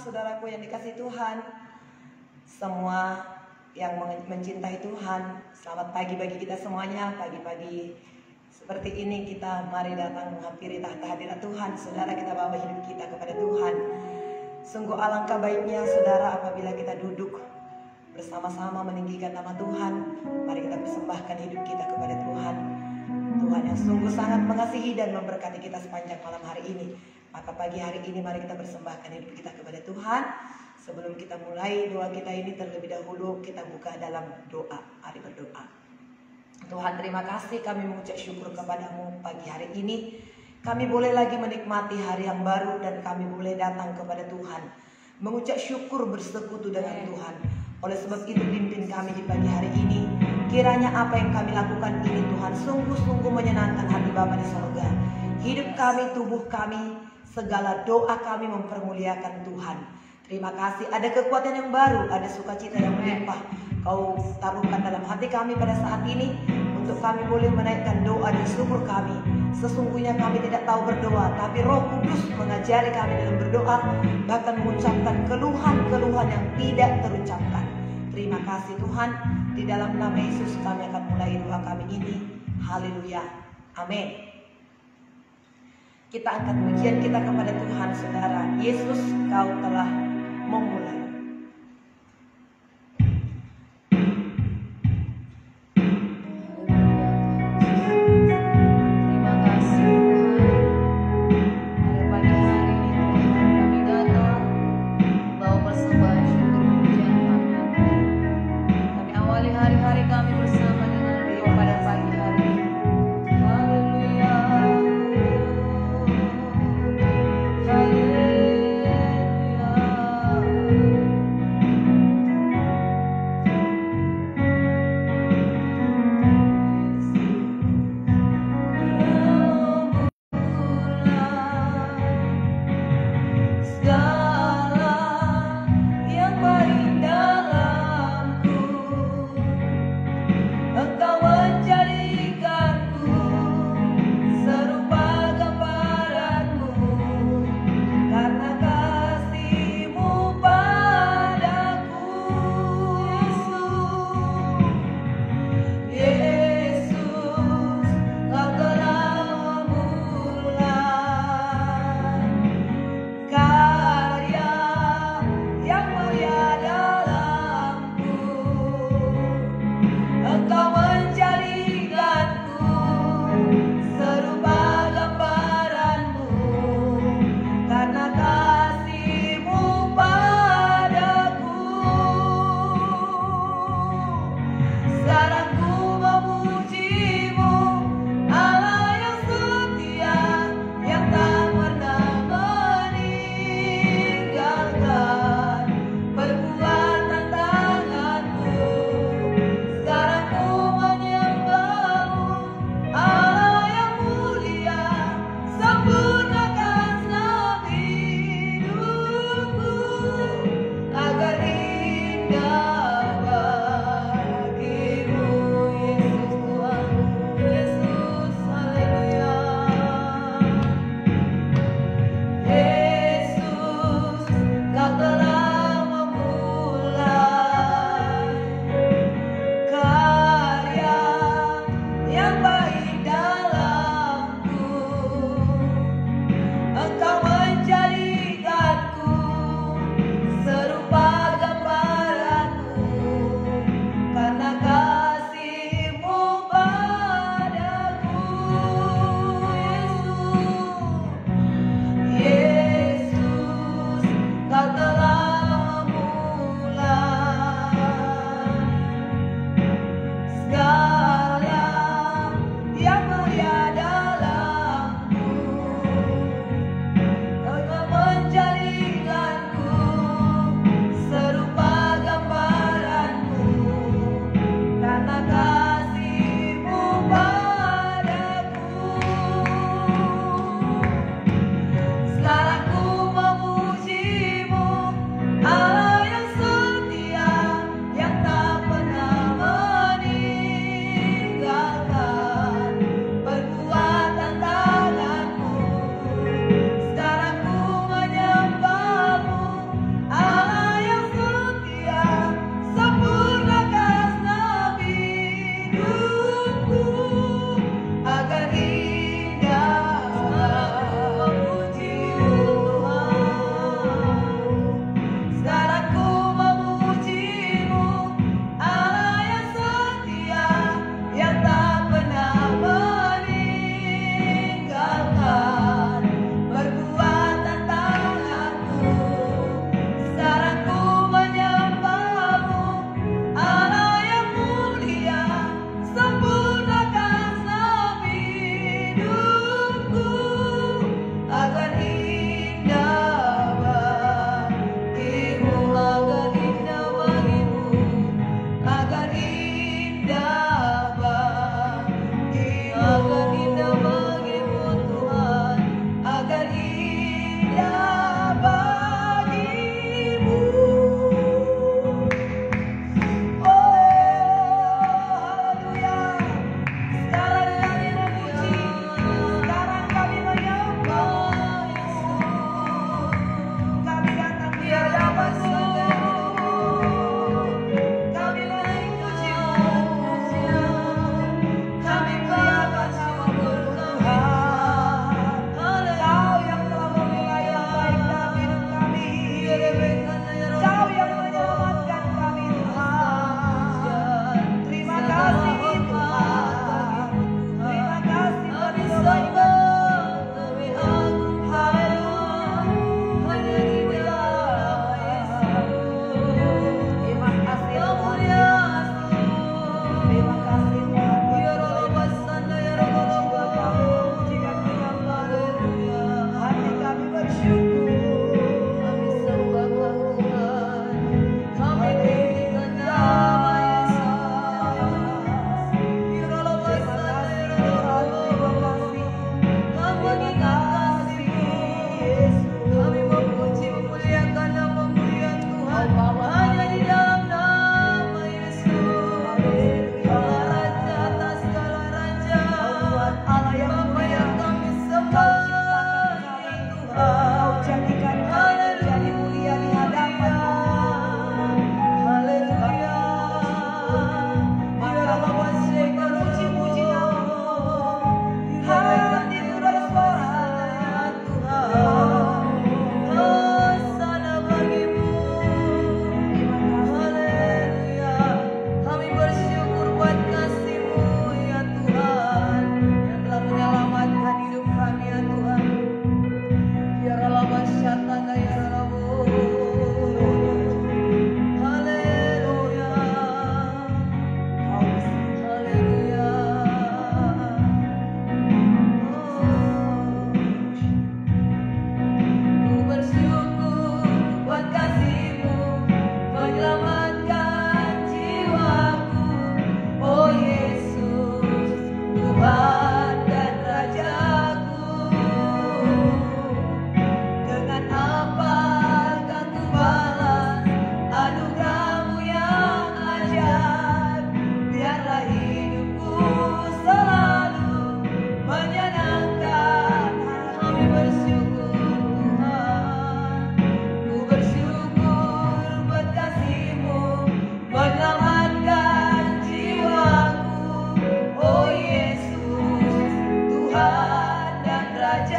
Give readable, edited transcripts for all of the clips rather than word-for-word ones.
saudaraku yang dikasihi Tuhan, semua yang mencintai Tuhan, selamat pagi bagi kita semuanya. Pagi-pagi seperti ini kita mari datang menghampiri tahta hadirat Tuhan. Saudara, kita bawa hidup kita kepada Tuhan. Sungguh alangkah baiknya saudara apabila kita duduk bersama-sama meninggikan nama Tuhan. Mari kita persembahkan hidup kita kepada Tuhan. Tuhan yang sungguh sangat mengasihi dan memberkati kita sepanjang malam hari ini. Maka pagi hari ini mari kita persembahkan hidup kita kepada Tuhan. Sebelum kita mulai doa kita ini, terlebih dahulu kita buka dalam doa. Mari berdoa. Tuhan, terima kasih, kami mengucap syukur kepadamu pagi hari ini. Kami boleh lagi menikmati hari yang baru dan kami boleh datang kepada Tuhan, mengucap syukur bersekutu dengan Tuhan. Oleh sebab itu pimpin kami di pagi hari ini. Kiranya apa yang kami lakukan ini Tuhan sungguh-sungguh menyenangkan hati Bapa di sorga. Hidup kami, tubuh kami, segala doa kami mempermuliakan Tuhan. Terima kasih, ada kekuatan yang baru, ada sukacita yang melimpah Kau taruhkan dalam hati kami pada saat ini, untuk kami boleh menaikkan doa dan syukur kami. Sesungguhnya kami tidak tahu berdoa, tapi Roh Kudus mengajari kami dalam berdoa, bahkan mengucapkan keluhan-keluhan yang tidak terucapkan. Terima kasih Tuhan, di dalam nama Yesus kami akan mulai doa kami ini. Haleluya, amin. Kita angkat pujian kita kepada Tuhan, saudara. Yesus, Kau telah memulai. Haleluya.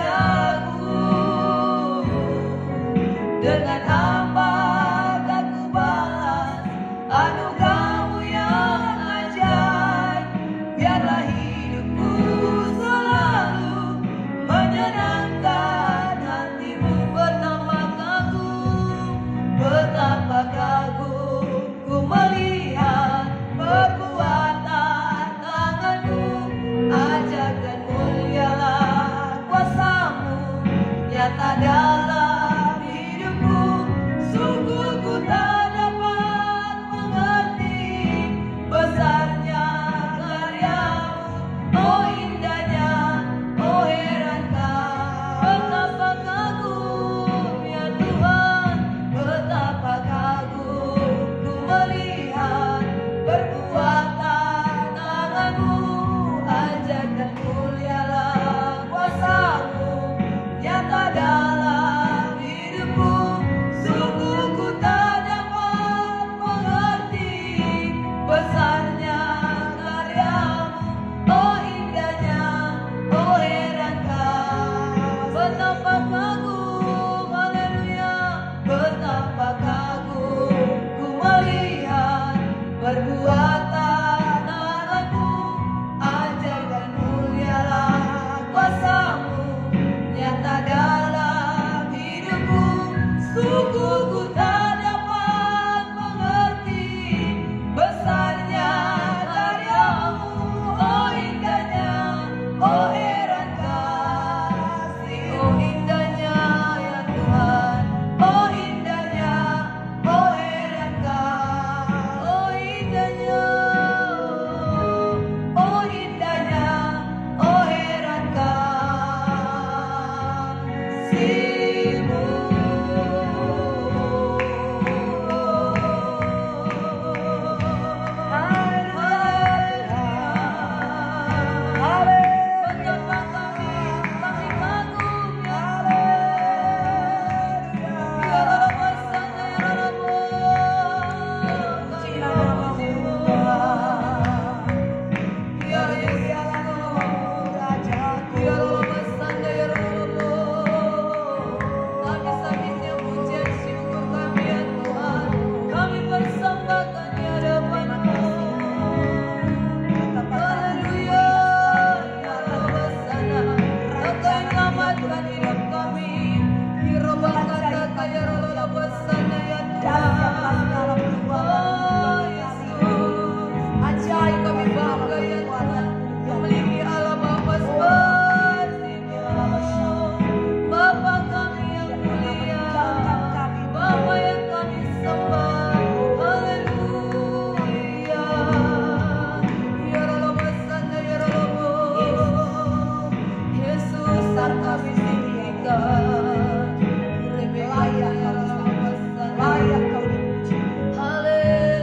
wajahku. Dengan apakah ku balas anugerah-Mu yang ajaib? Biarlah hidupku selalu menyenangkan hati-Mu. Betapa kagum ku melihat perbuatan tangan-Mu. Ajaib dan mulialah kuasa-Mu nyata dalam hidupku. Sungguh ku tak dapat mengerti besarnya karya-Mu. Oh indahnya, oh herankah, betapa kagum ya Tuhan. Betapa kagum ku melihat perbuatan tangan-Mu. Ajaib dan mulialah kuasa-Mu nyata dalam hidupku. Sungguh ku tak dapat mengerti besarnya karya-Mu. Oh indahnya, oh herankah, betapa kagum, haleluya. Betapa kagum ku melihat perbuatan tangan-Mu. Ajaib dan mulialah kuasa-Mu nyata dalam hidupku. Sungguh ku tak dapat mengerti besarnya karya-Mu. Oh indahnya, oh herankah, oh indahnya ya Tuhan. Oh indahnya, oh herankah, oh indahnya, oh indahnya, oh herankah kasih-Mu. Layak Kau dipuji. Haleluya.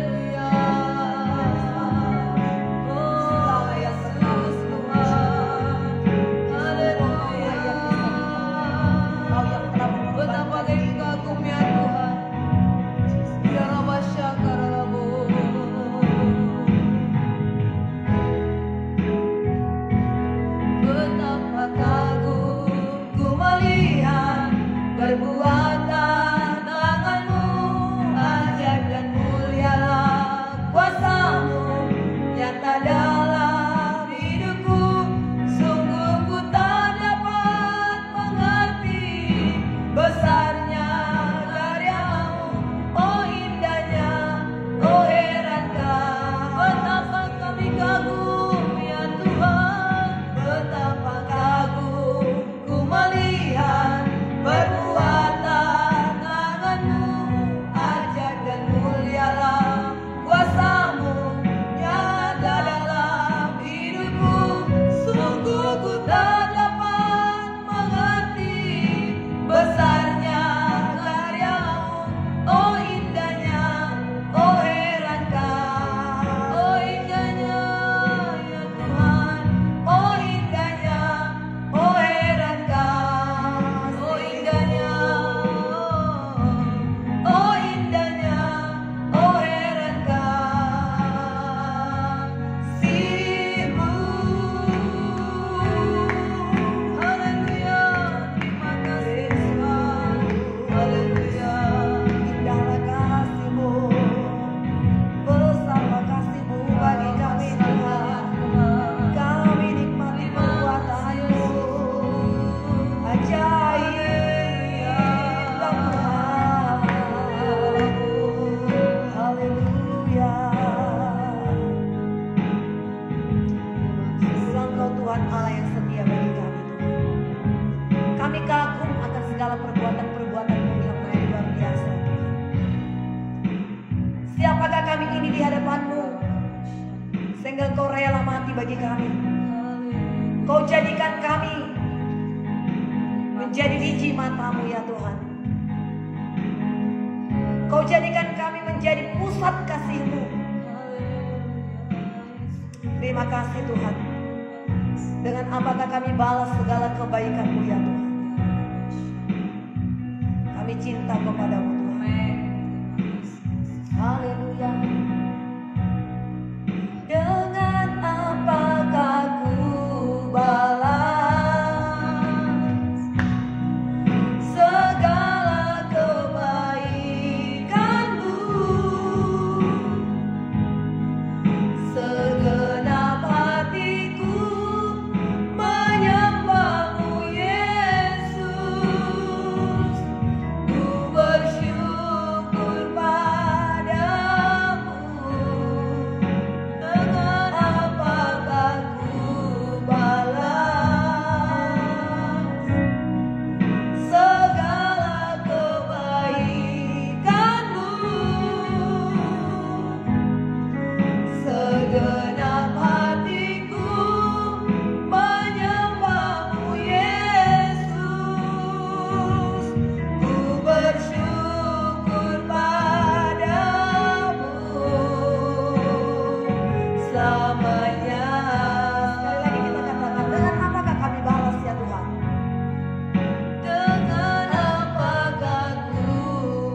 Kami kagum akan segala perbuatan-perbuatan-Mu yang luar biasa. Siapakah kami ini di hadapan-Mu, sehingga Kau rela mati bagi kami. Kau jadikan kami menjadi biji mata-Mu ya Tuhan. Kau jadikan kami menjadi pusat kasih-Mu. Terima kasih Tuhan. Dengan apakah kami balas segala kebaikan-Mu ya Tuhan. Kami cinta kepada-Mu Tuhan. Haleluya. Dengan apakah ku balas segala kebaikan-Mu. Segenap hatiku menyembah-Mu Yesus. Ku bersyukur padamu. Dengan apakah ku balas segala kebaikan-Mu. Segenap hatiku menyembah-Mu Yesus. Ku bersyukur padamu selamanya. Sekali lagi kita katakan, dengan apakah kami balas ya Tuhan? Dengan apakah ku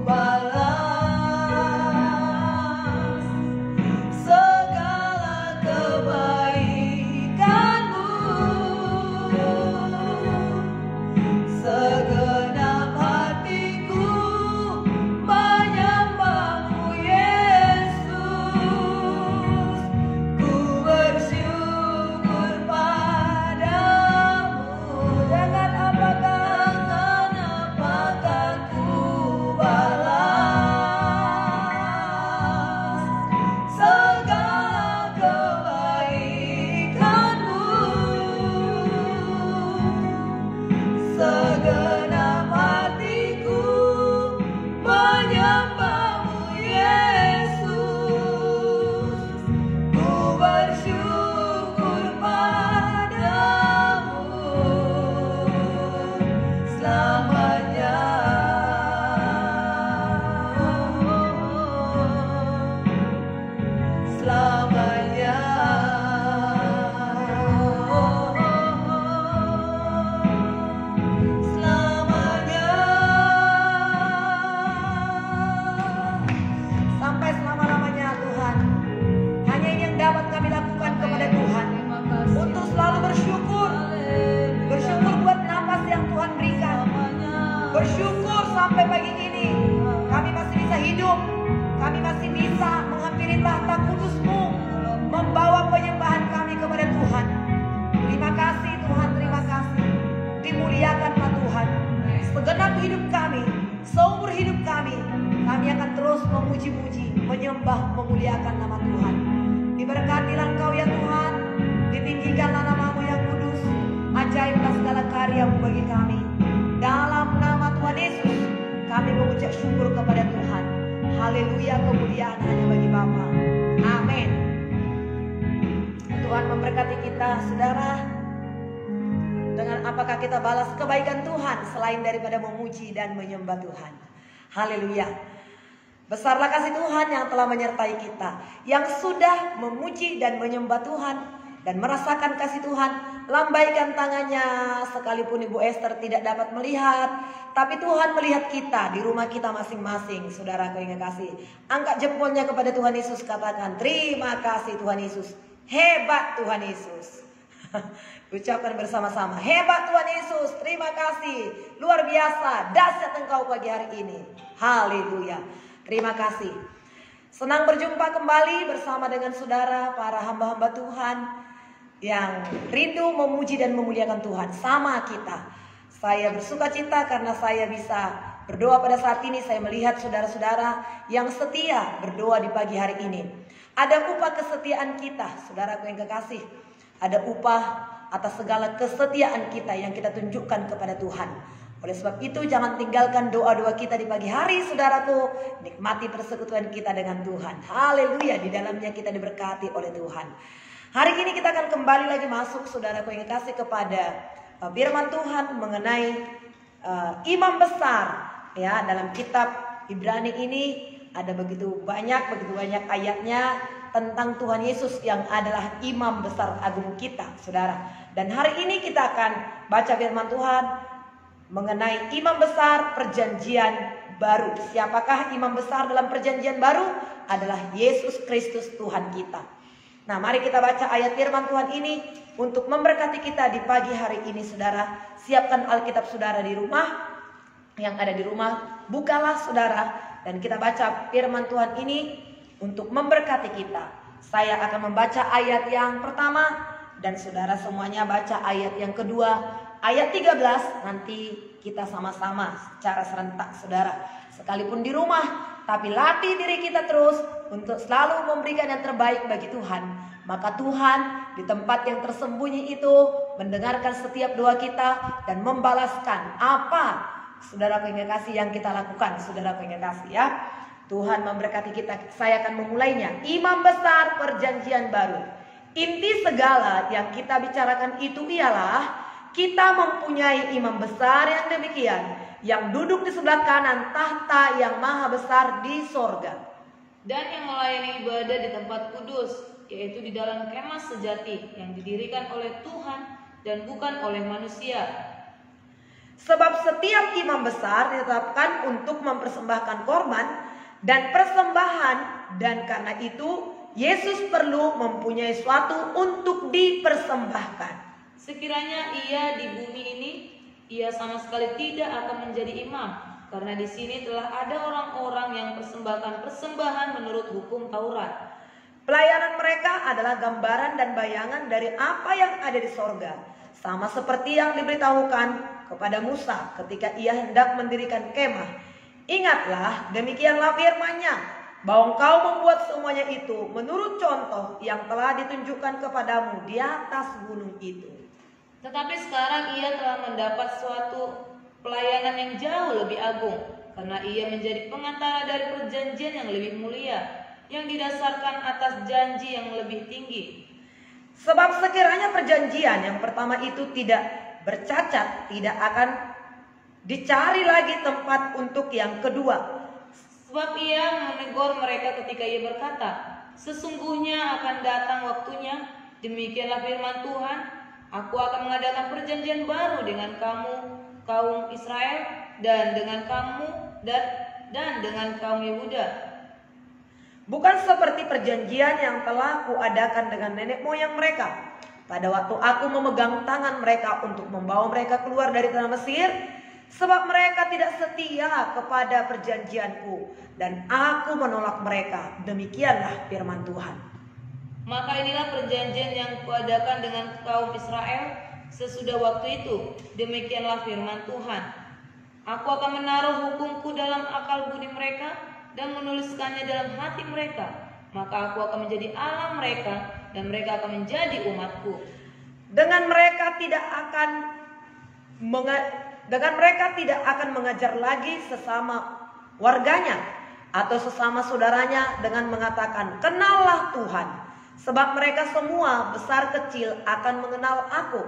balas segala kebaikan-Mu. Segenap hatiku menyembah-Mu Yesus. Ku bersyukur padamu. Dengan apakah ku balas segala kebaikan-Mu. Segenap hatiku menyembah-Mu Yesus. Ku bersyukur padamu selamanya. Selamanya. Selamanya. Sampai selama-lamanya Tuhan. Hanya ini yang dapat kami lakukan kepada Tuhan, untuk selalu bersyukur. Bersyukur buat napas yang Tuhan berikan. Bersyukur sampai pagi ini kami masih bisa hidup. Kami masih bisa menghampiri tahta kudus-Mu, membawa penyembahan kami kepada Tuhan. Terima kasih Tuhan, terima kasih. Dimuliakanlah Tuhan. Segenap hidup kami, seumur hidup kami akan terus memuji-muji, menyembah, memuliakan nama Tuhan. Diberkatilah Engkau ya Tuhan. Ditinggikanlah nama-Mu yang kudus. Ajaiblah segala karya-Mu bagi kami. Dalam nama Tuhan Yesus kami mengucap syukur kepada Tuhan. Haleluya, kemuliaan hanya bagi Bapa. Amin. Tuhan memberkati kita saudara. Dengan apakah kita balas kebaikan Tuhan selain daripada memuji dan menyembah Tuhan. Haleluya. Besarlah kasih Tuhan yang telah menyertai kita, yang sudah memuji dan menyembah Tuhan dan merasakan kasih Tuhan. Lambaikan tangannya, sekalipun Ibu Esther tidak dapat melihat, tapi Tuhan melihat kita di rumah kita masing-masing. Saudaraku yang kasih, angkat jempolnya kepada Tuhan Yesus, katakan terima kasih Tuhan Yesus. Hebat Tuhan Yesus. Ucapkan bersama-sama, hebat Tuhan Yesus, terima kasih, luar biasa, dahsyat Engkau pagi hari ini. Haleluya. Terima kasih. Senang berjumpa kembali bersama dengan saudara, para hamba-hamba Tuhan yang rindu memuji dan memuliakan Tuhan. Sama kita. Saya bersuka cita karena saya bisa berdoa pada saat ini. Saya melihat saudara-saudara yang setia berdoa di pagi hari ini. Ada upah kesetiaan kita, saudaraku yang kekasih. Ada upah atas segala kesetiaan kita yang kita tunjukkan kepada Tuhan. Oleh sebab itu jangan tinggalkan doa-doa kita di pagi hari, saudaraku. Nikmati persekutuan kita dengan Tuhan. Haleluya, di dalamnya kita diberkati oleh Tuhan. Hari ini kita akan kembali lagi masuk, saudaraku yang kasih, kepada firman Tuhan mengenai imam besar. Ya, dalam kitab Ibrani ini ada begitu banyak ayatnya tentang Tuhan Yesus yang adalah imam besar agung kita, saudara. Dan hari ini kita akan baca firman Tuhan mengenai imam besar perjanjian baru. Siapakah imam besar dalam perjanjian baru? Adalah Yesus Kristus Tuhan kita. Nah, mari kita baca ayat firman Tuhan ini untuk memberkati kita di pagi hari ini, saudara. Siapkan Alkitab saudara di rumah. Yang ada di rumah, bukalah saudara, dan kita baca firman Tuhan ini untuk memberkati kita. Saya akan membaca ayat yang pertama, dan saudara semuanya baca ayat yang kedua. Ayat 13 nanti kita sama-sama secara serentak, saudara. Sekalipun di rumah, tapi latih diri kita terus untuk selalu memberikan yang terbaik bagi Tuhan. Maka Tuhan di tempat yang tersembunyi itu mendengarkan setiap doa kita dan membalaskan apa, saudara pengen kasih, yang kita lakukan. Saudara pengen kasih, ya. Tuhan memberkati kita. Saya akan memulainya. Imam besar perjanjian baru. Inti segala yang kita bicarakan itu ialah kita mempunyai imam besar yang demikian, yang duduk di sebelah kanan tahta yang maha besar di sorga, dan yang melayani ibadah di tempat kudus, yaitu di dalam kemah sejati yang didirikan oleh Tuhan dan bukan oleh manusia. Sebab setiap imam besar ditetapkan untuk mempersembahkan korban dan persembahan, dan karena itu Yesus perlu mempunyai suatu untuk dipersembahkan. Sekiranya ia di bumi ini, ia sama sekali tidak akan menjadi imam, karena di sini telah ada orang-orang yang persembahkan persembahan menurut hukum Taurat. Pelayanan mereka adalah gambaran dan bayangan dari apa yang ada di sorga, sama seperti yang diberitahukan kepada Musa ketika ia hendak mendirikan kemah. Ingatlah, demikianlah firman-Nya, bahwa engkau membuat semuanya itu menurut contoh yang telah ditunjukkan kepadamu di atas gunung itu. Tetapi sekarang ia telah mendapat suatu pelayanan yang jauh lebih agung, karena ia menjadi pengantara dari perjanjian yang lebih mulia, yang didasarkan atas janji yang lebih tinggi. Sebab sekiranya perjanjian yang pertama itu tidak bercacat, tidak akan dicari lagi tempat untuk yang kedua. Sebab ia menegur mereka ketika ia berkata, sesungguhnya akan datang waktunya, demikianlah firman Tuhan, aku akan mengadakan perjanjian baru dengan kamu, kaum Israel, dan dengan kamu dan dengan kaum Yehuda. Bukan seperti perjanjian yang telah kuadakan dengan nenek moyang mereka pada waktu aku memegang tangan mereka untuk membawa mereka keluar dari tanah Mesir, sebab mereka tidak setia kepada perjanjianku, dan aku menolak mereka. Demikianlah firman Tuhan. Maka inilah perjanjian yang kuadakan dengan kaum Israel sesudah waktu itu. Demikianlah firman Tuhan. Aku akan menaruh hukumku dalam akal budi mereka dan menuliskannya dalam hati mereka. Maka aku akan menjadi Allah mereka dan mereka akan menjadi umatku. Dengan mereka tidak akan mengajar lagi sesama warganya atau sesama saudaranya dengan mengatakan, kenallah Tuhan. Sebab mereka semua besar kecil akan mengenal aku.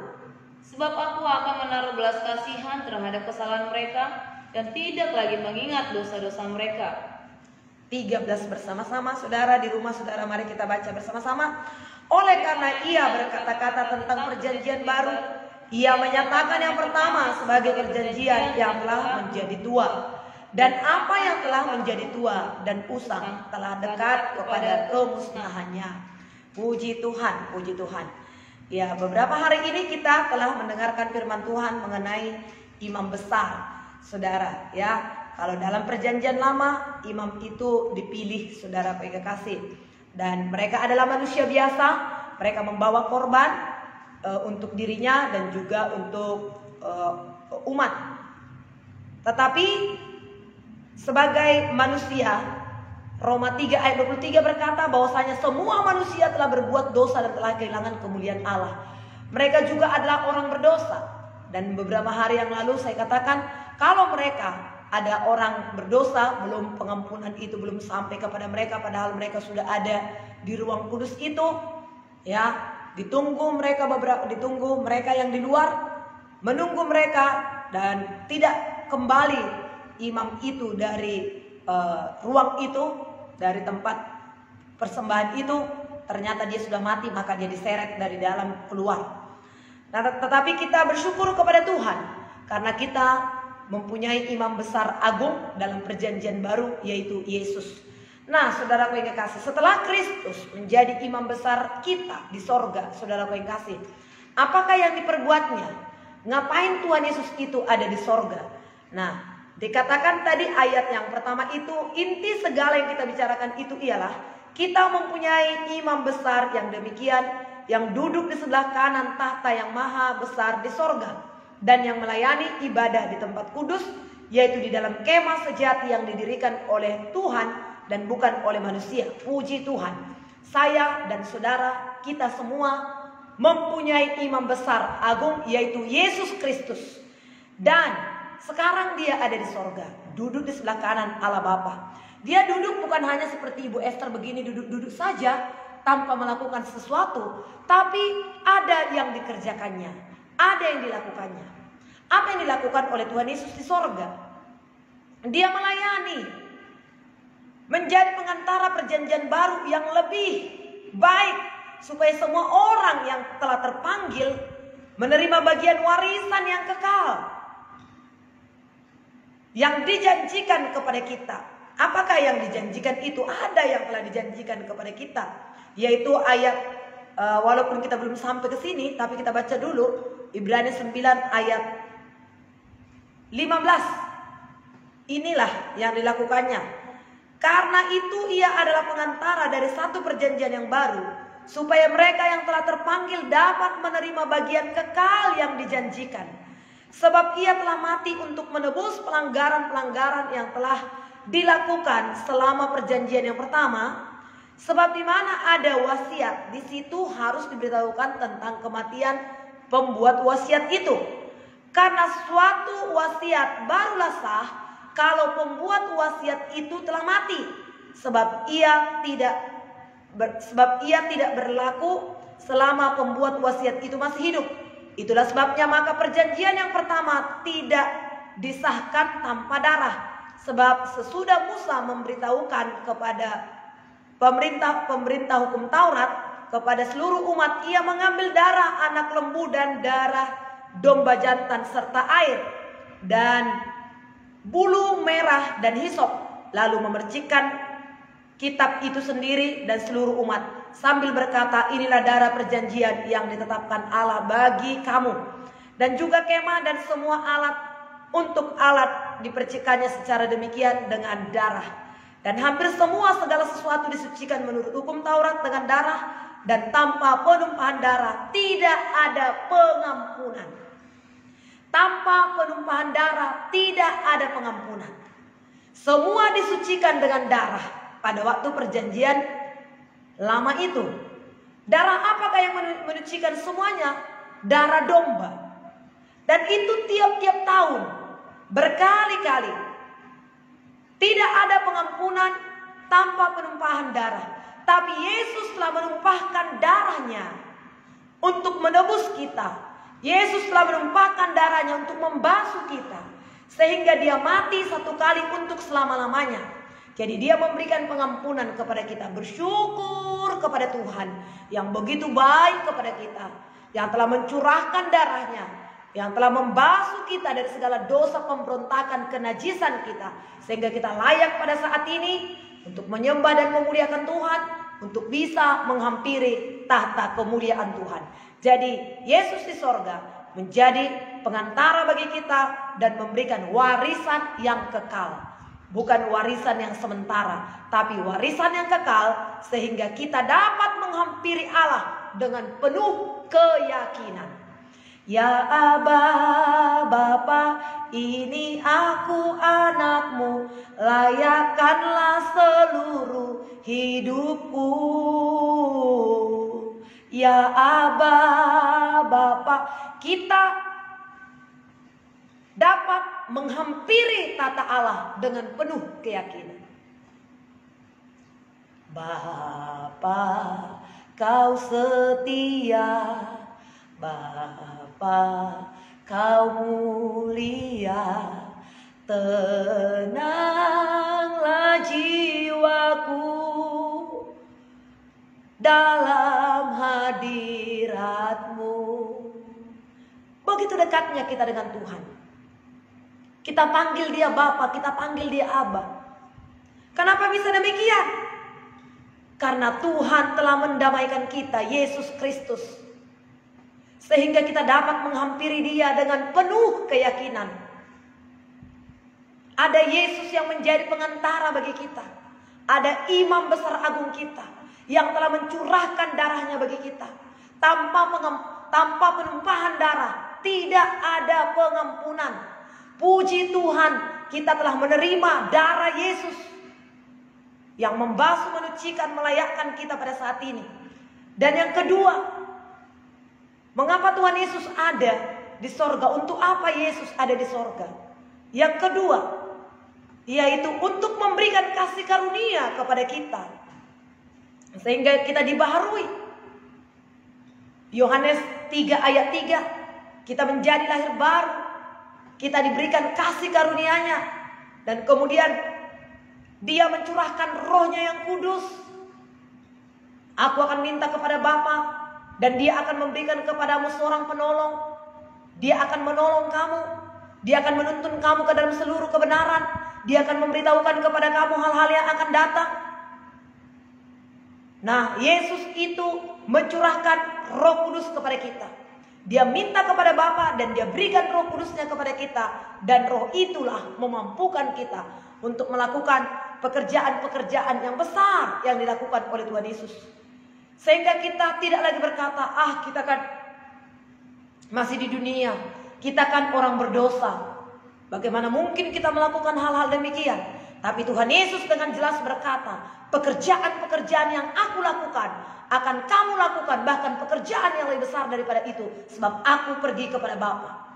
Sebab aku akan menaruh belas kasihan terhadap kesalahan mereka dan tidak lagi mengingat dosa-dosa mereka. 13 bersama-sama, saudara di rumah saudara, mari kita baca bersama-sama. Oleh karena ia berkata-kata tentang perjanjian baru, ia menyatakan yang pertama sebagai perjanjian yang telah menjadi tua. Dan apa yang telah menjadi tua dan usang telah dekat kepada kemusnahannya. Puji Tuhan, puji Tuhan. Ya, beberapa hari ini kita telah mendengarkan firman Tuhan mengenai imam besar, saudara. Ya, kalau dalam perjanjian lama, imam itu dipilih, saudara kasih. Dan mereka adalah manusia biasa. Mereka membawa korban untuk dirinya dan juga untuk umat. Tetapi sebagai manusia, Roma 3 ayat 23 berkata bahwasanya semua manusia telah berbuat dosa dan telah kehilangan kemuliaan Allah. Mereka juga adalah orang berdosa. Dan beberapa hari yang lalu saya katakan, kalau mereka ada orang berdosa, belum pengampunan itu belum sampai kepada mereka, padahal mereka sudah ada di ruang kudus itu, ya, ditunggu mereka yang di luar, menunggu mereka, dan tidak kembali imam itu dari ruang itu, dari tempat persembahan itu. Ternyata dia sudah mati, maka dia diseret dari dalam keluar. Nah, tetapi kita bersyukur kepada Tuhan karena kita mempunyai imam besar agung dalam perjanjian baru, yaitu Yesus. Nah, saudaraku yang kasih, setelah Kristus menjadi imam besar kita di sorga, saudaraku yang kasih, apakah yang diperbuatnya? Ngapain Tuhan Yesus itu ada di sorga? Nah, dikatakan tadi ayat yang pertama itu, inti segala yang kita bicarakan itu ialah kita mempunyai imam besar yang demikian, yang duduk di sebelah kanan tahta yang maha besar di sorga, dan yang melayani ibadah di tempat kudus, yaitu di dalam kemah sejati yang didirikan oleh Tuhan dan bukan oleh manusia. Puji Tuhan, saya dan saudara kita semua mempunyai imam besar agung, yaitu Yesus Kristus. Dan sekarang dia ada di sorga, duduk di sebelah kanan Allah Bapa. Dia duduk bukan hanya seperti Ibu Esther begini duduk-duduk saja tanpa melakukan sesuatu, tapi ada yang dikerjakannya, ada yang dilakukannya. Apa yang dilakukan oleh Tuhan Yesus di sorga? Dia melayani, menjadi pengantara perjanjian baru yang lebih baik, supaya semua orang yang telah terpanggil menerima bagian warisan yang kekal yang dijanjikan kepada kita. Apakah yang dijanjikan itu? Ada yang telah dijanjikan kepada kita, yaitu ayat walaupun kita belum sampai ke sini, tapi kita baca dulu Ibrani 9 ayat 15. Inilah yang dilakukannya. Karena itu ia adalah pengantara dari satu perjanjian yang baru, supaya mereka yang telah terpanggil dapat menerima bagian kekal yang dijanjikan. Sebab ia telah mati untuk menebus pelanggaran-pelanggaran yang telah dilakukan selama perjanjian yang pertama. Sebab di mana ada wasiat, di situ harus diberitahukan tentang kematian pembuat wasiat itu. Karena suatu wasiat barulah sah kalau pembuat wasiat itu telah mati, sebab ia tidak berlaku selama pembuat wasiat itu masih hidup. Itulah sebabnya maka perjanjian yang pertama tidak disahkan tanpa darah. Sebab sesudah Musa memberitahukan kepada pemerintah hukum Taurat kepada seluruh umat, ia mengambil darah anak lembu dan darah domba jantan serta air dan bulu merah dan hisop, lalu memercikkan kitab itu sendiri dan seluruh umat, sambil berkata, inilah darah perjanjian yang ditetapkan Allah bagi kamu. Dan juga kemah dan semua alat untuk alat dipercikannya secara demikian dengan darah. Dan hampir semua segala sesuatu disucikan menurut hukum Taurat dengan darah, dan tanpa penumpahan darah tidak ada pengampunan. Tanpa penumpahan darah tidak ada pengampunan. Semua disucikan dengan darah pada waktu perjanjian lama itu. Darah apakah yang menyucikan semuanya? Darah domba. Dan itu tiap-tiap tahun, berkali-kali. Tidak ada pengampunan tanpa penumpahan darah. Tapi Yesus telah menumpahkan darahnya untuk menebus kita. Yesus telah menumpahkan darahnya untuk membasuh kita, sehingga dia mati satu kali untuk selama-lamanya. Jadi dia memberikan pengampunan kepada kita. Bersyukur kepada Tuhan yang begitu baik kepada kita, yang telah mencurahkan darahnya, yang telah membasuh kita dari segala dosa, pemberontakan, kenajisan kita, sehingga kita layak pada saat ini untuk menyembah dan memuliakan Tuhan, untuk bisa menghampiri tahta kemuliaan Tuhan. Jadi Yesus di sorga menjadi pengantara bagi kita dan memberikan warisan yang kekal. Bukan warisan yang sementara, tapi warisan yang kekal, sehingga kita dapat menghampiri Allah dengan penuh keyakinan. Ya Aba, Bapa, ini aku anakmu, layakkanlah seluruh hidupku. Ya Aba, Bapa, kita dapat menghampiri tata Allah dengan penuh keyakinan. Bapa, Kau setia, Bapa, Kau mulia, tenanglah jiwaku dalam hadirat-Mu. Begitu dekatnya kita dengan Tuhan. Kita panggil Dia Bapa, kita panggil Dia Abba. Kenapa bisa demikian? Karena Tuhan telah mendamaikan kita, Yesus Kristus. Sehingga kita dapat menghampiri Dia dengan penuh keyakinan. Ada Yesus yang menjadi pengantara bagi kita. Ada imam besar agung kita yang telah mencurahkan darahnya bagi kita. Tanpa penumpahan darah tidak ada pengampunan. Puji Tuhan, kita telah menerima darah Yesus yang membasuh, menyucikan, melayakkan kita pada saat ini. Dan yang kedua, mengapa Tuhan Yesus ada di sorga? Untuk apa Yesus ada di sorga? Yang kedua, yaitu untuk memberikan kasih karunia kepada kita, sehingga kita dibaharui. Yohanes 3 ayat 3, kita menjadi lahir baru, kita diberikan kasih karunia-Nya, dan kemudian Dia mencurahkan Roh-Nya yang kudus. Aku akan minta kepada Bapa, dan Dia akan memberikan kepadamu seorang penolong. Dia akan menolong kamu. Dia akan menuntun kamu ke dalam seluruh kebenaran. Dia akan memberitahukan kepada kamu hal-hal yang akan datang. Nah, Yesus itu mencurahkan Roh Kudus kepada kita. Dia minta kepada Bapa dan Dia berikan Roh Kudus-Nya kepada kita. Dan Roh itulah memampukan kita untuk melakukan pekerjaan-pekerjaan yang besar yang dilakukan oleh Tuhan Yesus. Sehingga kita tidak lagi berkata, kita kan masih di dunia, kita kan orang berdosa, bagaimana mungkin kita melakukan hal-hal demikian. Tapi Tuhan Yesus dengan jelas berkata, pekerjaan-pekerjaan yang aku lakukan akan kamu lakukan, bahkan pekerjaan yang lebih besar daripada itu, sebab aku pergi kepada Bapa.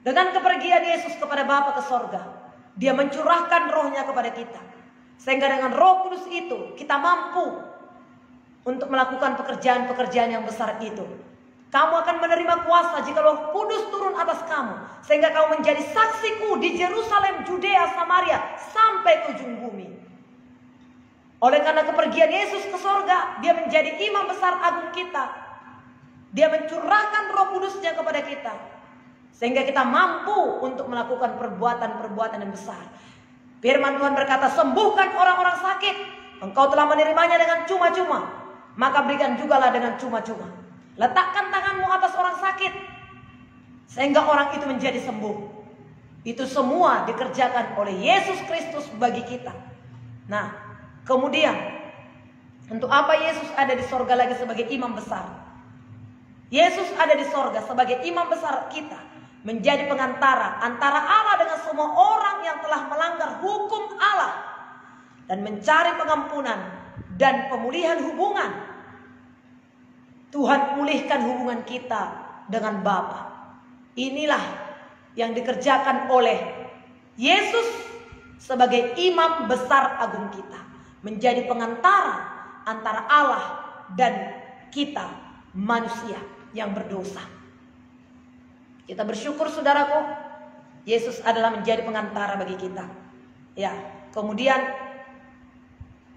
Dengan kepergian Yesus kepada Bapa ke sorga, Dia mencurahkan Roh-Nya kepada kita. Sehingga dengan Roh Kudus itu kita mampu untuk melakukan pekerjaan-pekerjaan yang besar itu. Kamu akan menerima kuasa jika Roh Kudus turun atas kamu. Sehingga kamu menjadi saksiku di Yerusalem, Judea, Samaria, sampai ke ujung bumi. Oleh karena kepergian Yesus ke sorga, Dia menjadi imam besar agung kita. Dia mencurahkan Roh Kudus-Nya kepada kita. Sehingga kita mampu untuk melakukan perbuatan-perbuatan yang besar. Firman Tuhan berkata, sembuhkan orang-orang sakit. Engkau telah menerimanya dengan cuma-cuma, maka berikan jugalah dengan cuma-cuma. Letakkan tanganmu atas orang sakit, sehingga orang itu menjadi sembuh. Itu semua dikerjakan oleh Yesus Kristus bagi kita. Nah, kemudian, untuk apa Yesus ada di sorga lagi sebagai imam besar? Yesus ada di sorga sebagai imam besar kita, menjadi pengantara antara Allah dengan semua orang yang telah melanggar hukum Allah, dan mencari pengampunan dan pemulihan hubungan. Tuhan pulihkan hubungan kita dengan Bapa. Inilah yang dikerjakan oleh Yesus sebagai imam besar agung kita, menjadi pengantara antara Allah dan kita manusia yang berdosa. Kita bersyukur saudaraku, Yesus adalah menjadi pengantara bagi kita. Ya, kemudian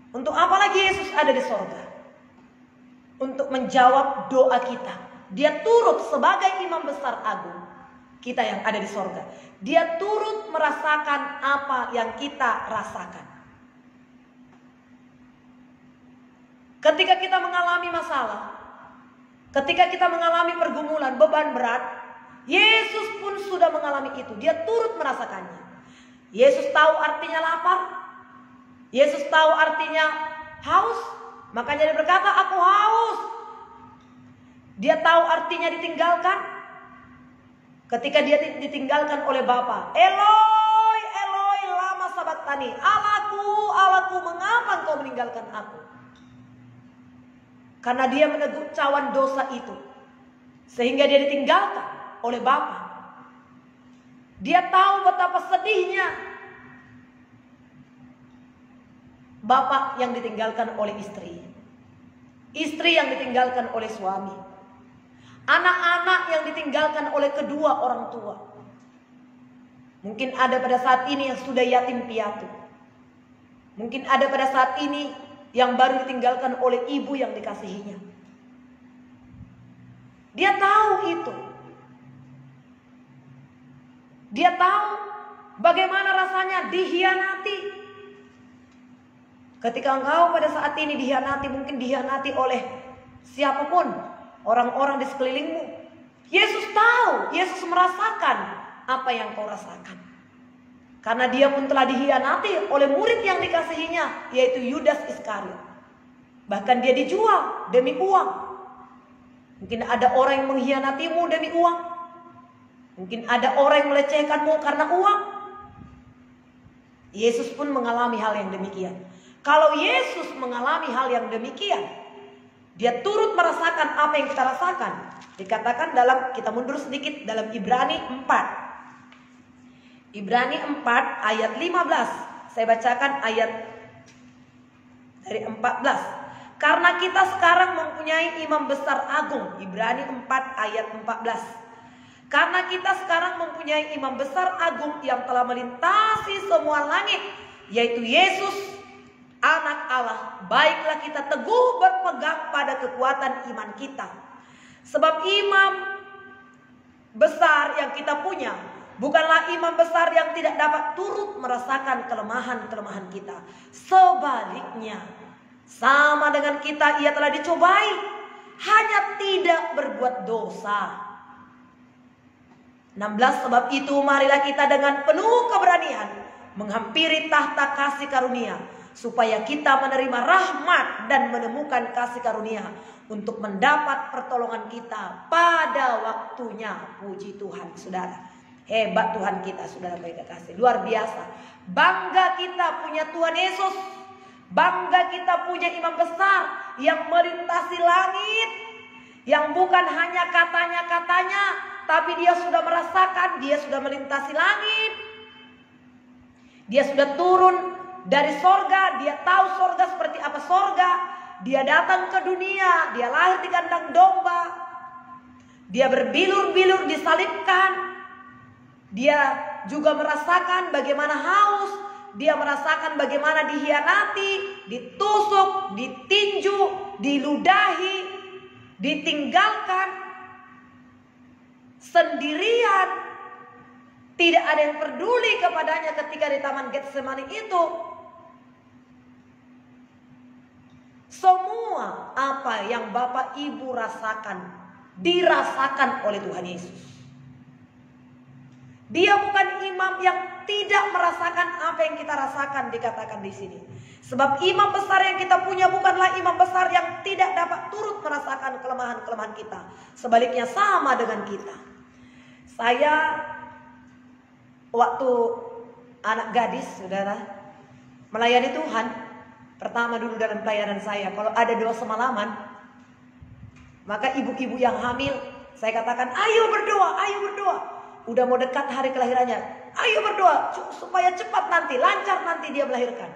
untuk apa lagi Yesus ada di sorga? Untuk menjawab doa kita. Dia turut sebagai imam besar agung kita yang ada di sorga. Dia turut merasakan apa yang kita rasakan. Ketika kita mengalami masalah, ketika kita mengalami pergumulan, beban berat, Yesus pun sudah mengalami itu. Dia turut merasakannya. Yesus tahu artinya lapar. Yesus tahu artinya haus. Makanya dia berkata, aku haus. Dia tahu artinya ditinggalkan. Ketika dia ditinggalkan oleh Bapa. Eloi, Eloi, lama sabachthani. Allahku, Allahku, mengapa engkau meninggalkan aku? Karena dia menegur cawan dosa itu. Sehingga dia ditinggalkan oleh Bapa. Dia tahu betapa sedihnya bapak yang ditinggalkan oleh istri, istri yang ditinggalkan oleh suami, anak-anak yang ditinggalkan oleh kedua orang tua. Mungkin ada pada saat ini yang sudah yatim piatu. Mungkin ada pada saat ini yang baru ditinggalkan oleh ibu yang dikasihinya. Dia tahu itu. Dia tahu bagaimana rasanya dihianati. Ketika engkau pada saat ini dihianati, mungkin dihianati oleh siapapun, orang-orang di sekelilingmu. Yesus tahu, Yesus merasakan apa yang kau rasakan. Karena dia pun telah dihianati oleh murid yang dikasihinya, yaitu Yudas Iskariot. Bahkan dia dijual demi uang. Mungkin ada orang yang mengkhianatimu demi uang. Mungkin ada orang yang melecehkanmu karena uang. Yesus pun mengalami hal yang demikian. Kalau Yesus mengalami hal yang demikian, dia turut merasakan apa yang kita rasakan. Dikatakan dalam, kita mundur sedikit, dalam Ibrani 4. Ibrani 4 ayat 15. Saya bacakan ayat dari 14. Karena kita sekarang mempunyai imam besar agung. Ibrani 4 ayat 14. Karena kita sekarang mempunyai imam besar agung yang telah melintasi semua langit, yaitu Yesus, Anak Allah. Baiklah kita teguh berpegang pada kekuatan iman kita. Sebab imam besar yang kita punya bukanlah imam besar yang tidak dapat turut merasakan kelemahan-kelemahan kita. Sebaliknya, sama dengan kita, ia telah dicobai, hanya tidak berbuat dosa. 16. Sebab itu marilah kita dengan penuh keberanian menghampiri tahta kasih karunia, supaya kita menerima rahmat dan menemukan kasih karunia untuk mendapat pertolongan kita pada waktunya. Puji Tuhan, saudara. Hebat Tuhan kita, saudara baik kasih. Luar biasa. Bangga kita punya Tuhan Yesus. Bangga kita punya imam besar yang melintasi langit. Yang bukan hanya katanya-katanya, tapi dia sudah merasakan, dia sudah melintasi langit. Dia sudah turun dari sorga, dia tahu sorga seperti apa sorga. Dia datang ke dunia, dia lahir di kandang domba. Dia berbilur-bilur disalibkan. Dia juga merasakan bagaimana haus. Dia merasakan bagaimana dihianati, ditusuk, ditinju, diludahi, ditinggalkan, sendirian. Tidak ada yang peduli kepadanya ketika di Taman Getsemani itu. Semua apa yang Bapak Ibu rasakan, dirasakan oleh Tuhan Yesus. Dia bukan imam yang tidak merasakan apa yang kita rasakan, dikatakan di sini. Sebab imam besar yang kita punya bukanlah imam besar yang tidak dapat turut merasakan kelemahan-kelemahan kita. Sebaliknya sama dengan kita. Saya waktu anak gadis, saudara, melayani Tuhan, pertama dulu dalam pelayanan saya, kalau ada doa semalaman, maka ibu-ibu yang hamil, saya katakan, ayo berdoa, ayo berdoa. Udah mau dekat hari kelahirannya, ayo berdoa supaya cepat nanti, lancar nanti dia melahirkan.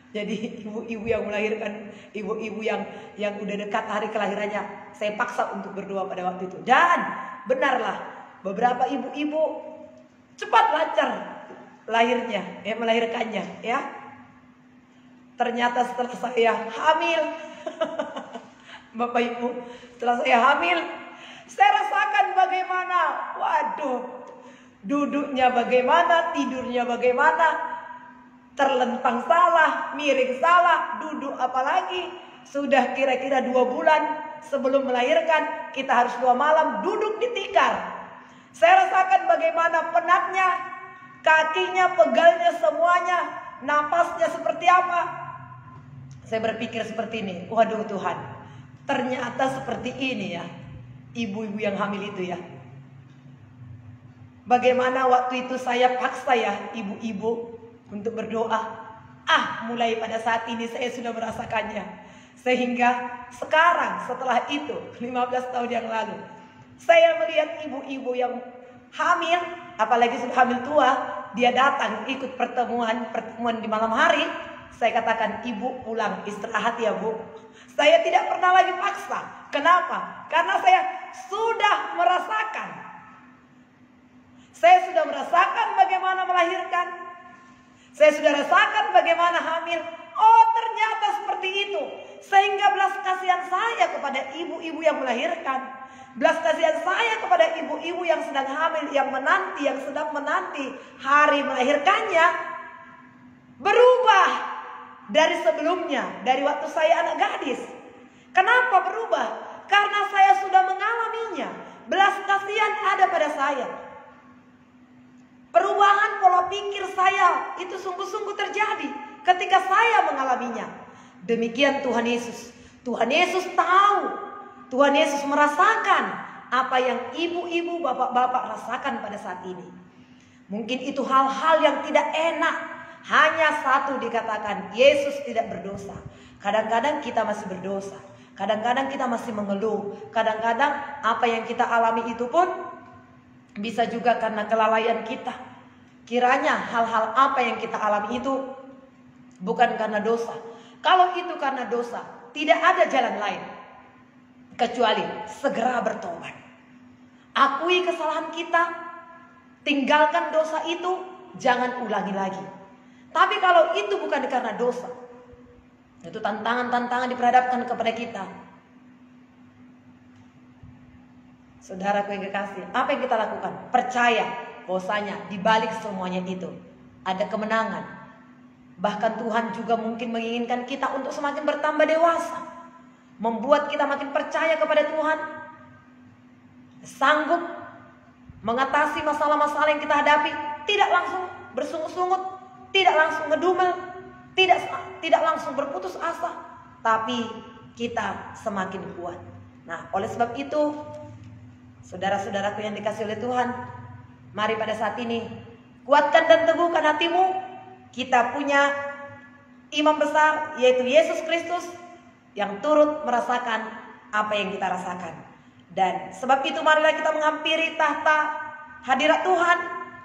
Jadi ibu-ibu yang melahirkan, ibu-ibu yang udah dekat hari kelahirannya, saya paksa untuk berdoa pada waktu itu. Dan benarlah, beberapa ibu-ibu cepat lancar lahirnya, melahirkannya, ya. Ternyata setelah saya hamil, Bapak Ibu, setelah saya hamil, saya rasakan bagaimana, waduh, duduknya bagaimana, tidurnya bagaimana, terlentang salah, miring salah, duduk apalagi. Sudah kira-kira 2 bulan sebelum melahirkan, kita harus 2 malam duduk di tikar. Saya rasakan bagaimana penatnya, kakinya, pegalnya semuanya, napasnya seperti apa. Saya berpikir seperti ini, waduh Tuhan, ternyata seperti ini ya, ibu-ibu yang hamil itu ya. Bagaimana waktu itu saya paksa ya ibu-ibu untuk berdoa. Mulai pada saat ini saya sudah merasakannya. Sehingga sekarang setelah itu 15 tahun yang lalu, saya melihat ibu-ibu yang hamil, apalagi sudah hamil tua, dia datang ikut pertemuan di malam hari. Saya katakan, ibu pulang istirahat ya bu. Saya tidak pernah lagi paksa. Kenapa? Karena saya sudah merasakan. Saya sudah merasakan bagaimana melahirkan. Saya sudah rasakan bagaimana hamil. Oh, ternyata seperti itu. Sehingga belas kasihan saya kepada ibu-ibu yang melahirkan, belas kasihan saya kepada ibu-ibu yang sedang hamil, yang sedang menanti hari melahirkannya, berubah dari sebelumnya, dari waktu saya anak gadis. Kenapa berubah? Karena saya sudah mengalaminya. Belas kasihan ada pada saya. Perubahan pola pikir saya itu sungguh-sungguh terjadi ketika saya mengalaminya. Demikian Tuhan Yesus. Tuhan Yesus tahu. Tuhan Yesus merasakan apa yang ibu-ibu, bapak-bapak rasakan pada saat ini. Mungkin itu hal-hal yang tidak enak. Hanya satu dikatakan, Yesus tidak berdosa. Kadang-kadang kita masih berdosa. Kadang-kadang kita masih mengeluh. Kadang-kadang apa yang kita alami itu pun bisa juga karena kelalaian kita. Kiranya hal-hal apa yang kita alami itu bukan karena dosa. Kalau itu karena dosa, tidak ada jalan lain kecuali segera bertobat. Akui kesalahan kita, tinggalkan dosa itu, jangan ulangi lagi. Tapi kalau itu bukan karena dosa, itu tantangan-tantangan diperhadapkan kepada kita. Saudaraku yang kekasih, apa yang kita lakukan? Percaya bahwasanya di balik semuanya itu ada kemenangan. Bahkan Tuhan juga mungkin menginginkan kita untuk semakin bertambah dewasa, membuat kita makin percaya kepada Tuhan, sanggup mengatasi masalah-masalah yang kita hadapi, tidak langsung bersungut-sungut, tidak langsung ngedumel, tidak langsung berputus asa, tapi kita semakin kuat. Nah, oleh sebab itu, saudara-saudaraku yang dikasihi oleh Tuhan, mari pada saat ini kuatkan dan teguhkan hatimu. Kita punya imam besar, yaitu Yesus Kristus, yang turut merasakan apa yang kita rasakan. Dan sebab itu marilah kita menghampiri tahta hadirat Tuhan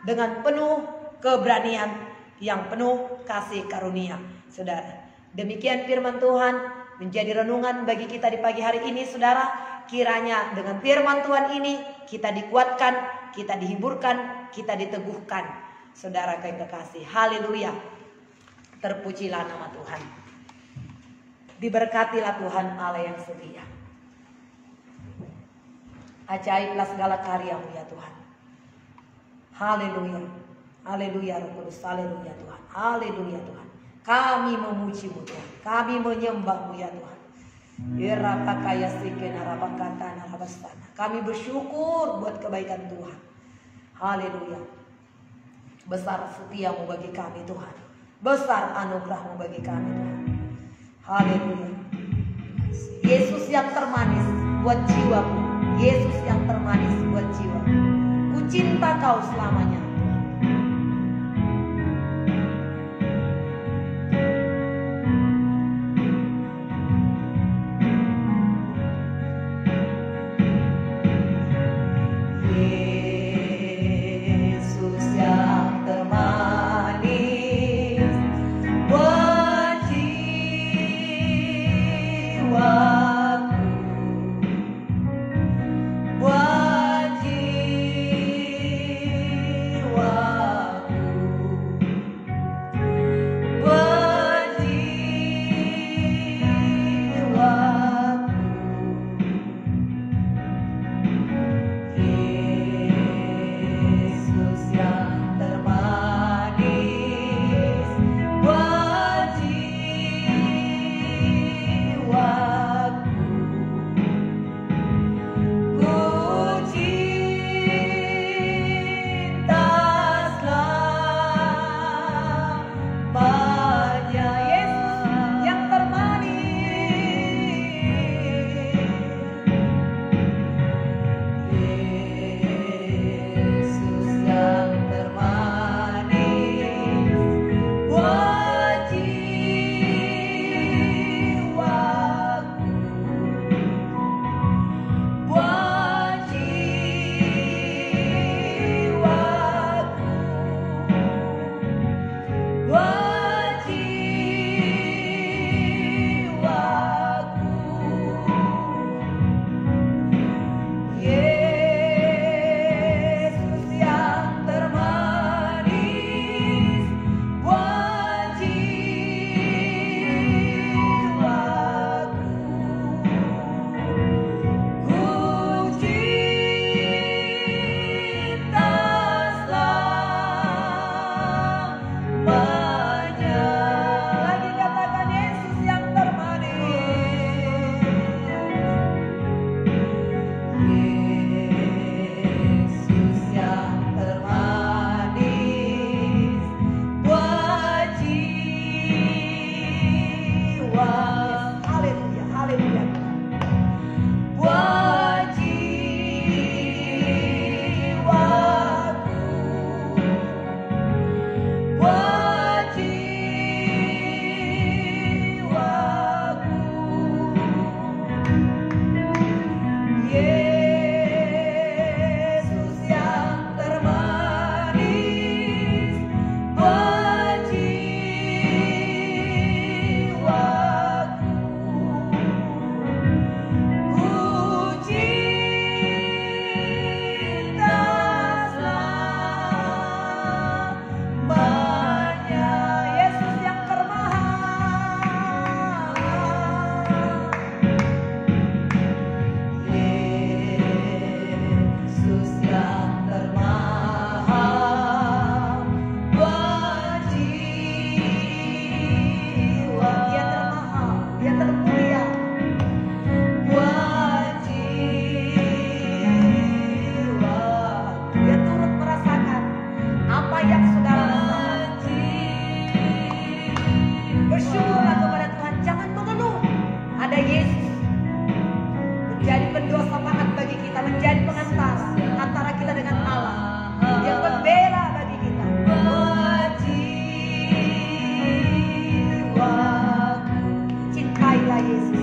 dengan penuh keberanian, yang penuh kasih karunia. Saudara, demikian firman Tuhan menjadi renungan bagi kita di pagi hari ini. Saudara, kiranya dengan firman Tuhan ini kita dikuatkan, kita dihiburkan, kita diteguhkan. Saudara yang kekasih, haleluya. Terpujilah nama Tuhan. Diberkatilah Tuhan Allah yang setia. Ajaiblah segala karya-Mu ya Tuhan. Haleluya. Haleluya Roh Kudus, haleluya Tuhan. Haleluya Tuhan. Kami memuji-Mu Tuhan. Kami menyembah-Mu ya Tuhan. Kami bersyukur buat kebaikan Tuhan. Haleluya. Besar setia-Mu bagi kami Tuhan. Besar anugerah-Mu bagi kami Tuhan. Haleluya. Yesus yang termanis buat jiwaku. Yesus yang termanis buat jiwaku. Ku cinta Kau selamanya. Buat jiwaku, buat jiwaku. yang saudara rasakan. Bersyukurlah kepada Tuhan, jangan mengeluh. Ada Yesus menjadi pendosa maaf bagi kita, menjadi pengantara antara kita dengan Allah, yang membela bagi kita. Cintailah Yesus.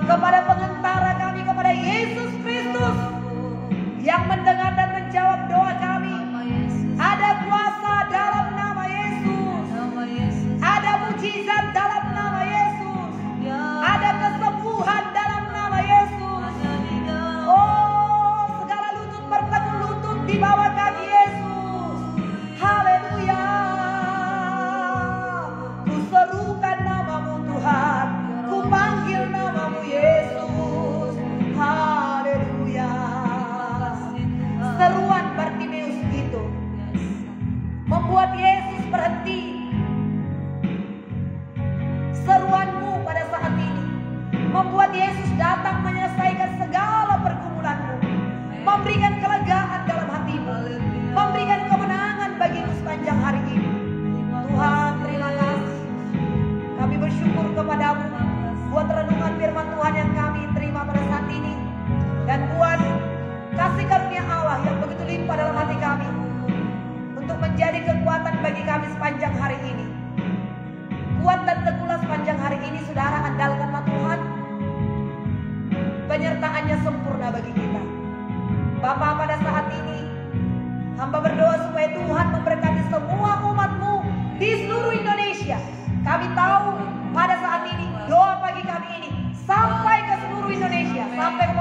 kepada pengantara kami, kepada Yesus Kristus yang mendengar dan menjawab doa kami. Ada kuasa dalam nama Yesus, ada mujizat dalam nama Yesus, ada kesembuhan dalam nama Yesus. Oh, segala lutut bertekuk lutut di bawah kaki Yesus. Haleluya.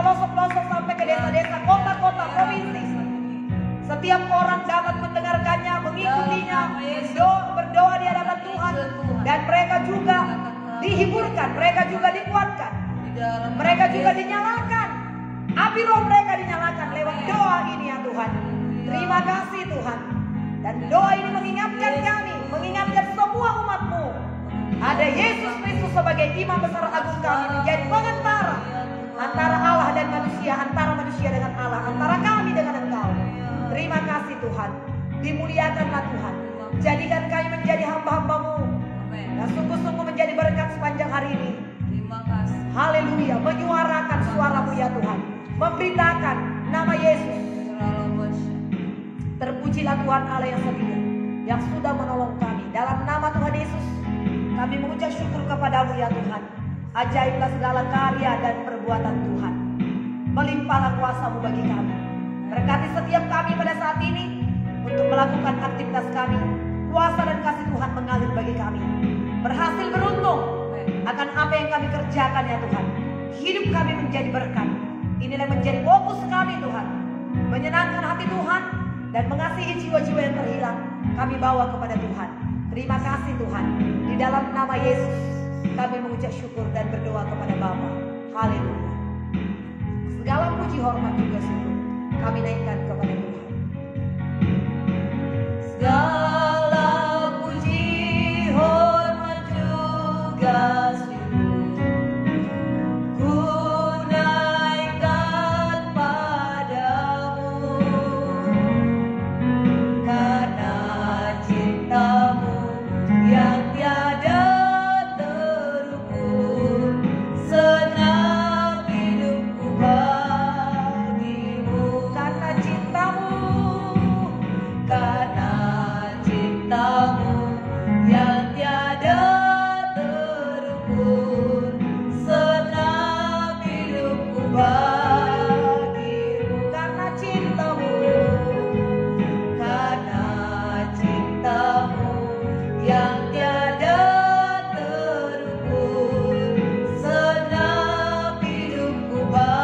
pelosok-pelosok sampai ke desa-desa, kota-kota, provinsi. Setiap orang dapat mendengarkannya, mengikutinya, berdoa di hadapan Tuhan. Dan mereka juga dihiburkan, mereka juga dikuatkan, mereka juga dinyalakan. Api roh mereka dinyalakan lewat doa ini ya Tuhan. Terima kasih Tuhan. Dan doa ini mengingatkan kami, mengingatkan semua umat-Mu. Ada Yesus Kristus sebagai imam besar agung kami, menjadi pengantara antara Allah dan manusia, antara manusia dengan Allah, antara kami dengan Engkau. Terima kasih Tuhan. Dimuliakanlah Tuhan. Jadikan kami menjadi hamba-hamba-Mu yang sungguh-sungguh menjadi berkat sepanjang hari ini. Terima kasih. Haleluya. Menyuarakan suara-Mu ya Tuhan, memberitakan nama Yesus. Terpujilah Tuhan Allah yang setia, yang sudah menolong kami. Dalam nama Tuhan Yesus, kami mengucap syukur kepada-Mu ya Tuhan. Ajaiblah segala karya dan perbuatan Tuhan. Melimpahlah kuasa-Mu bagi kami. Berkati setiap kami pada saat ini untuk melakukan aktivitas kami. Kuasa dan kasih Tuhan mengalir bagi kami. Berhasil beruntung akan apa yang kami kerjakan ya Tuhan. Hidup kami menjadi berkat. Inilah menjadi fokus kami Tuhan. Menyenangkan hati Tuhan dan mengasihi jiwa-jiwa yang terhilang. Kami bawa kepada Tuhan. Terima kasih Tuhan. Di dalam nama Yesus kami mengucap syukur dan berdoa kepada Bapa. Haleluya. Segala puji, hormat juga syukur kami naikkan kepada Tuhan. Segala puji, hormat juga syukur ku naikkan padamu, karena cinta-Mu yang tiada terukur, senang hidupku bagimu. Karena cinta-Mu, karena cinta-Mu yang tiada terukur, senang hidupku bagimu. karena cinta-Mu, Karena cinta-Mu yang tiada terukur, senang hidupku bagimu.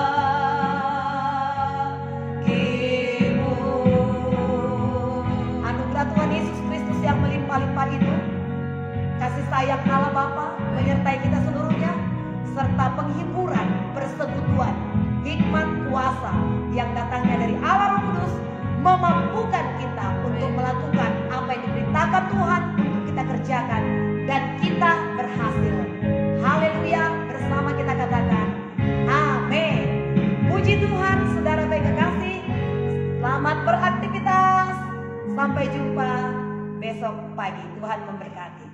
anugerah Tuhan Yesus Kristus yang melimpah-limpah itu, kasih sayang Allah Bapa menyertai kita seluruhnya, serta penghiburan, persekutuan, hikmat, kuasa yang datangnya dari Allah Roh Kudus memampukan kita untuk melakukan apa yang diperintahkan Tuhan untuk kita kerjakan, dan kita berhasil. Haleluya. Bersama kita katakan amin. Puji Tuhan. Saudara baik kekasih, selamat beraktivitas. Sampai jumpa besok pagi. Tuhan memberkati.